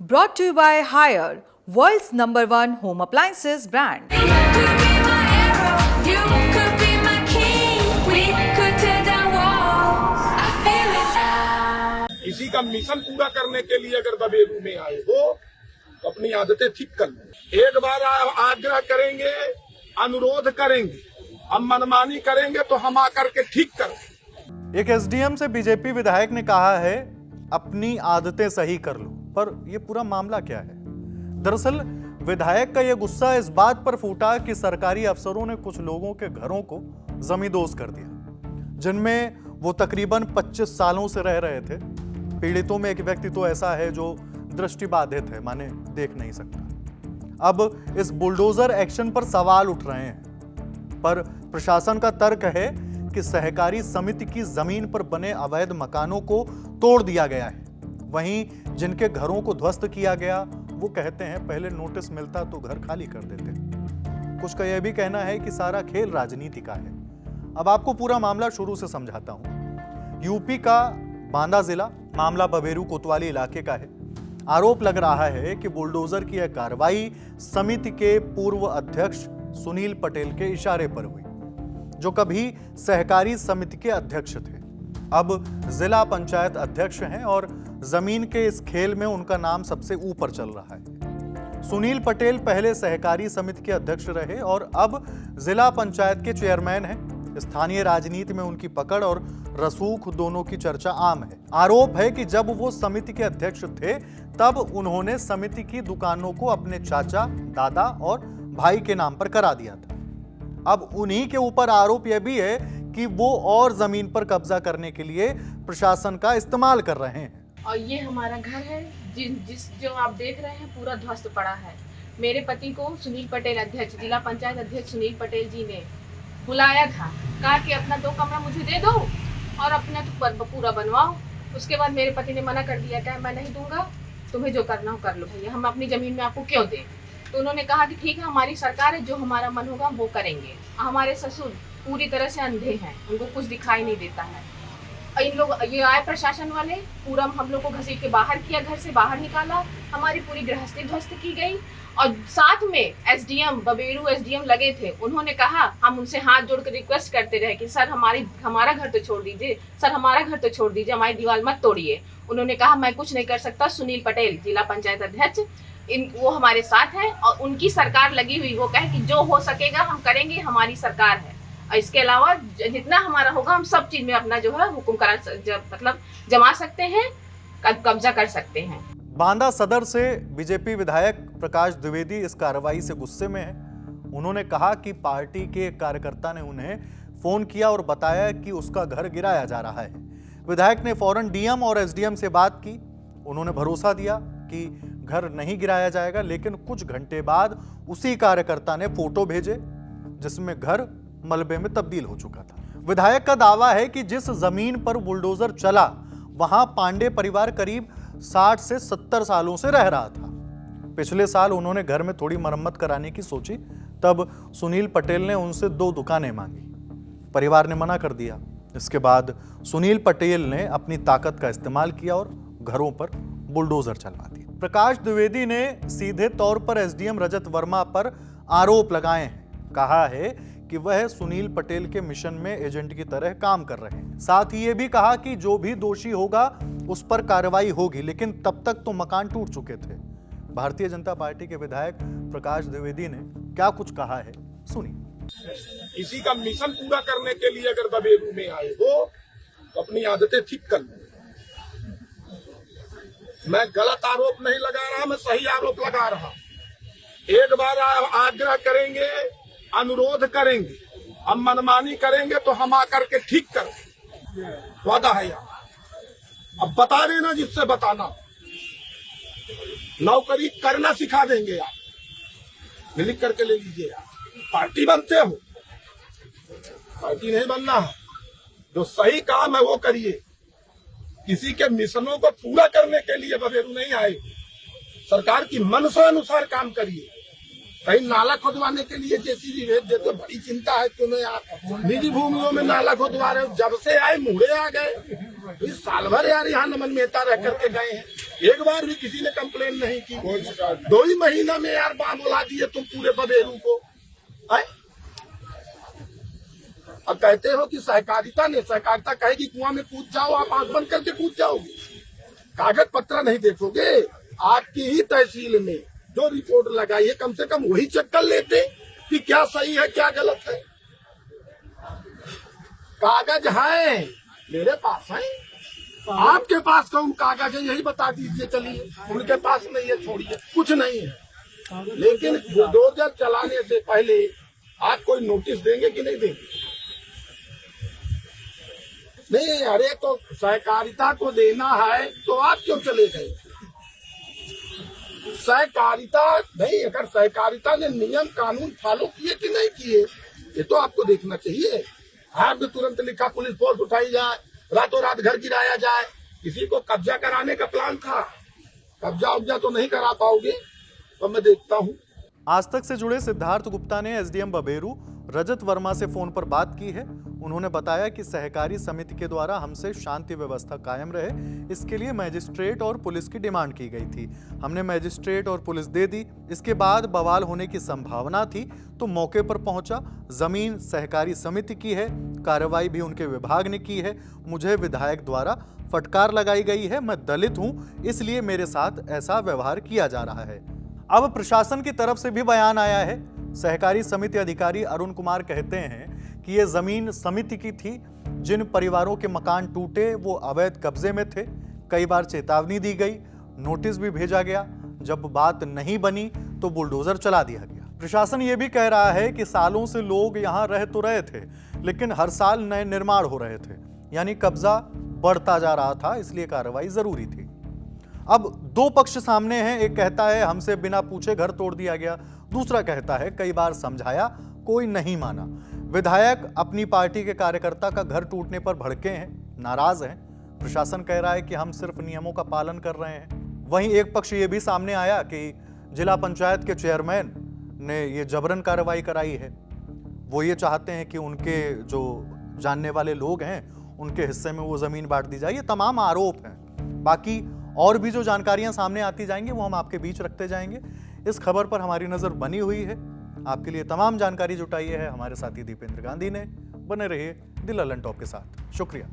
Brought to you by Haier, world's #1 home appliances brand. You could be my arrow, you could be my king. We could tear down walls. I feel it now. इसी का mission पूरा करने के लिए अगर बबेरू में आए हो तो अपनी आदतें ठीक कर लो। एक बार आग्रह करेंगे, अनुरोध करेंगे, हम मनमानी करेंगे तो हम आकर के ठीक करें। एक एसडीएम से बीजेपी विधायक ने कहा है अपनी आदतें सही कर लो, पर यह पूरा मामला क्या है? दरअसल विधायक का यह गुस्सा इस बात पर फूटा कि सरकारी अफसरों ने कुछ लोगों के घरों को जमींदोज कर दिया, जिनमें वो तकरीबन 25 सालों से रह रहे थे। पीड़ितों में एक व्यक्ति तो ऐसा है जो दृष्टिबाधित है, माने देख नहीं सकता। अब इस बुलडोजर एक्शन पर सवाल उठ रहे हैं, पर प्रशासन का तर्क है कि सहकारी समिति की जमीन पर बने अवैध मकानों को तोड़ दिया गया है। वहीं जिनके घरों को ध्वस्त किया गया वो कहते हैं पहले नोटिस मिलता तो घर खाली कर देते। कुछ का यह भी कहना है कि सारा खेल राजनीति का है। अब आपको पूरा मामला शुरू से समझाता हूं। यूपी का बांदा जिला, मामला बबेरू कोतवाली इलाके का है। आरोप लग रहा है कि बुलडोजर की यह कार्रवाई समिति के पूर्व अध्यक्ष सुनील पटेल के इशारे पर हुई, जो कभी सहकारी समिति के अध्यक्ष थे, अब जिला पंचायत अध्यक्ष हैं और जमीन के इस खेल में उनका नाम सबसे ऊपर चल रहा है। सुनील पटेल पहले सहकारी समिति के अध्यक्ष रहे और अब जिला पंचायत के चेयरमैन हैं। स्थानीय राजनीति में उनकी पकड़ और रसूख दोनों की चर्चा आम है। आरोप है कि जब वो समिति के अध्यक्ष थे तब उन्होंने समिति की दुकानों को अपने चाचा, दादा और भाई के नाम पर करा दिया था। अब उन्हीं के ऊपर आरोप यह भी है कि वो और जमीन पर कब्जा करने के लिए प्रशासन का इस्तेमाल कर रहे हैं। और ये हमारा घर है जो आप देख रहे हैं पूरा ध्वस्त पड़ा है। मेरे पति को सुनील पटेल अध्यक्ष, जिला पंचायत अध्यक्ष सुनील पटेल जी ने बुलाया था, कहा कि अपना 2 कमरा मुझे दे दो और अपना तो पूरा बनवाओ। उसके बाद मेरे पति ने मना कर दिया, कहा मैं नहीं दूंगा, तुम्हें जो करना हो कर लो भैया, हम अपनी जमीन में आपको क्यों दें। तो उन्होंने कहा कि ठीक है, हमारी सरकार है, जो हमारा मन होगा वो करेंगे। हमारे ससुर पूरी तरह से अंधे हैं, उनको कुछ दिखाई नहीं देता है। इन लोग ये आए प्रशासन वाले, पूरा हम लोग को घसीट के बाहर किया, घर से बाहर निकाला, हमारी पूरी गृहस्थी ध्वस्त की गई। और साथ में एसडीएम बबेरू एसडीएम लगे थे, उन्होंने कहा, हम उनसे हाथ जोड़ कर रिक्वेस्ट करते रहे कि सर हमारा घर तो छोड़ दीजिए, सर हमारा घर तो छोड़ दीजिए, हमारी दीवार मत तोड़िए। उन्होंने कहा मैं कुछ नहीं कर सकता, सुनील पटेल जिला पंचायत अध्यक्ष वो हमारे साथ है और उनकी सरकार लगी हुई, वो कहे कि जो हो सकेगा हम करेंगे, हमारी सरकार है। और इसके अलावा जितना हमारा होगा हम सब चीज में अपना जो है हुक्म मतलब जमा सकते हैं, कब्जा कर सकते हैं। बांदा सदर से बीजेपी विधायक प्रकाश द्विवेदी इस कार्रवाई से गुस्से में है। उन्होंने कहा कि पार्टी के एक कार्यकर्ता ने उन्हें फोन किया और बताया कि उसका घर गिराया जा रहा है। विधायक ने फौरन डीएम और एसडीएम से बात की। उन्होंने भरोसा दिया कि घर नहीं गिराया जाएगा, लेकिन कुछ घंटे बाद उसी कार्यकर्ता ने फोटो भेजे जिसमें घर मलबे में तब्दील हो चुका था। विधायक का दावा है कि जिस जमीन पर बुलडोजर चला वहां पांडे परिवार करीब 60 से 70 सालों से रह रहा था। पिछले साल उन्होंने घर में थोड़ी मरम्मत कराने की सोची, तब सुनील पटेल ने उनसे 2 दुकानें मांगी। परिवार ने मना कर दिया। इसके बाद सुनील पटेल ने अपनी ताकत का इस्तेमाल किया और घरों पर बुलडोजर चलवा दिया। प्रकाश द्विवेदी ने सीधे तौर पर एसडीएम रजत वर्मा पर आरोप लगाए हैं। कहा है कि वह सुनील पटेल के मिशन में एजेंट की तरह काम कर रहे हैं। साथ ही ये भी कहा कि जो भी दोषी होगा उस पर कार्रवाई होगी, लेकिन तब तक तो मकान टूट चुके थे। भारतीय जनता पार्टी के विधायक प्रकाश द्विवेदी ने क्या कुछ कहा है, सुनिए। इसी का मिशन पूरा करने के लिए अगर बबेरू में आए हो तो अपनी आदतें ठीक कर लो। मैं गलत आरोप नहीं लगा रहा, मैं सही आरोप लगा रहा। एक बार आग्रह करेंगे, अनुरोध करेंगे, हम मनमानी करेंगे तो हम आकर के ठीक करें, वादा है यार। अब बता देना जिससे बताना, नौकरी करना सिखा देंगे यार, लिख करके ले लीजिए यार। पार्टी बनते हो, पार्टी नहीं बनना है। जो सही काम है वो करिए, किसी के मिशनों को पूरा करने के लिए बबेरू नहीं आए। सरकार की मनसा अनुसार काम करिए, कहीं नाला खुदवाने के लिए जेसीबी भेज देते, बड़ी चिंता है तुम्हें यार। निजी भूमियों में नाला खुदवा रहे हो, जब से आए मुड़े आ गए। इस साल भर यार यहाँ नमन मेहता रह करके गए हैं, एक बार भी किसी ने कंप्लेन नहीं की। 2 ही महीना में यार बांध बुला दिए तुम पूरे बबेरू को। है? अब कहते हो कि सहकारिता ने, सहकारिता कहेगी कुआं में कूद जाओ, आप आंख बंद करके कूद जाओगे, कागज पत्र नहीं देखोगे। आपकी ही तहसील में जो रिपोर्ट लगाई है, कम से कम वही चेक कर लेते कि क्या सही है क्या गलत है। कागज है मेरे पास है, आपके पास कौन कागज है यही बता दीजिए। चलिए, उनके पास नहीं है, छोड़िए, कुछ नहीं है। लेकिन बुलडोजर चलाने से पहले आप कोई नोटिस देंगे कि नहीं देंगे? नहीं, अरे तो सहकारिता को देना है तो आप क्यों चले गए? सहकारिता नहीं, अगर सहकारिता ने नियम कानून फॉलो किए कि नहीं किए, ये तो आपको देखना चाहिए। आपने तुरंत लिखा पुलिस फोर्स उठाई जाए, रातों रात घर गिराया जाए। किसी को कब्जा कराने का प्लान था, कब्जा उब्जा तो नहीं करा पाओगे। तो मैं देखता हूँ। आज तक से जुड़े सिद्धार्थ गुप्ता ने एसडीएम बबेरू रजत वर्मा से फोन पर बात की है। उन्होंने बताया कि सहकारी समिति के द्वारा हमसे शांति व्यवस्था कायम रहे, इसके लिए मजिस्ट्रेट और पुलिस की डिमांड की गई थी। हमने मजिस्ट्रेट और पुलिस दे दी। इसके बाद बवाल होने की संभावना थी तो मौके पर पहुंचा। जमीन सहकारी समिति की है, कार्रवाई भी उनके विभाग ने की है। मुझे विधायक द्वारा फटकार लगाई गई है, मैं दलित हूं, इसलिए मेरे साथ ऐसा व्यवहार किया जा रहा है। अब प्रशासन की तरफ से भी बयान आया है। सहकारी समिति अधिकारी अरुण कुमार कहते हैं कि ये जमीन समिति की थी। जिन परिवारों के मकान टूटे वो अवैध कब्जे में थे। कई बार चेतावनी दी गई, नोटिस भी भेजा गया। जब बात नहीं बनी तो बुलडोजर चला दिया गया। प्रशासन ये भी कह रहा है कि सालों से लोग यहाँ रह तो रहे थे, लेकिन हर साल नए निर्माण हो रहे थे, यानी कब्जा बढ़ता जा रहा था, इसलिए कार्रवाई जरूरी थी। अब 2 पक्ष सामने हैं। एक कहता है हमसे बिना पूछे घर तोड़ दिया गया, दूसरा कहता है कई बार समझाया, कोई नहीं माना। विधायक अपनी पार्टी के कार्यकर्ता का घर टूटने पर भड़के हैं, नाराज हैं। प्रशासन कह रहा है कि हम सिर्फ नियमों का पालन कर रहे हैं। वहीं एक पक्ष ये भी सामने आया कि जिला पंचायत के चेयरमैन ने ये जबरन कार्रवाई कराई है। वो ये चाहते हैं कि उनके जो जानने वाले लोग हैं उनके हिस्से में वो जमीन बांट दी जाए। ये तमाम आरोप हैं। बाकी और भी जो जानकारियां सामने आती जाएंगी वो हम आपके बीच रखते जाएंगे। इस खबर पर हमारी नजर बनी हुई है। आपके लिए तमाम जानकारी जुटाई है हमारे साथी दीपेंद्र गांधी ने। बने रहिए दिल ललन टॉप के साथ। शुक्रिया।